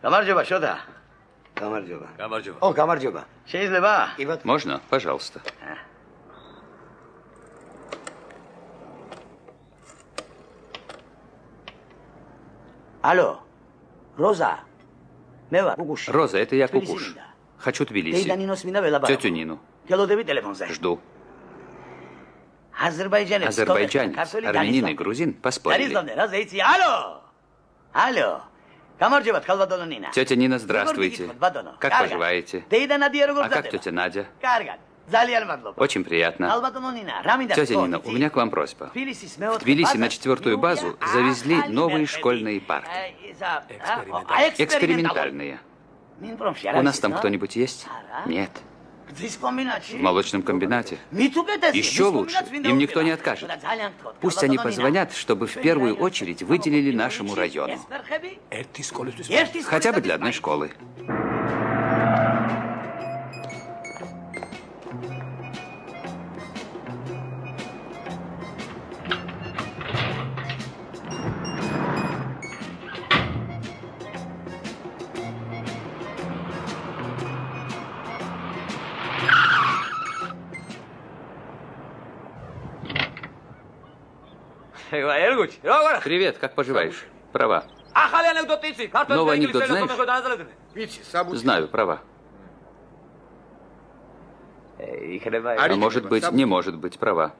გამარჯობა, შოთა. გამარჯობა. გამარჯობა. ო, გამარჯობა. შეიძლება? Можно, пожалуйста. Алло. Роза. მე ვარ კუკუში. Роза, это я Кукуш. Хочу Тбилиси. Тетю Нину. გელოდები ტელეფონზე. Жду. აზერბაიჯანელი. Азербайджанец, армянин и грузин поспорили. Алло. Алло. Გამარჯობა, თქალბატონო ნინა. Тетя Нина, здравствуйте. Как поживаете? А как тетя Надя? კარგად. ძალიან მადლობა. Очень приятно. თქალბატონო нина, რა მინდა? Тетя Нина, у меня к вам просьба. В Тбилиси на 4-ю базу завезли новые школьные парки. Экспериментальные. У нас там кто-нибудь есть? Нет. В молочном комбинате. Еще лучше. Им никто не откажет. Пусть они позвонят, чтобы в первую очередь выделили нашему району. Хотя бы для одной школы. Привет, как поживаешь? Права. Новый анекдот знаешь? Знаю, права. А может быть, не может быть, права.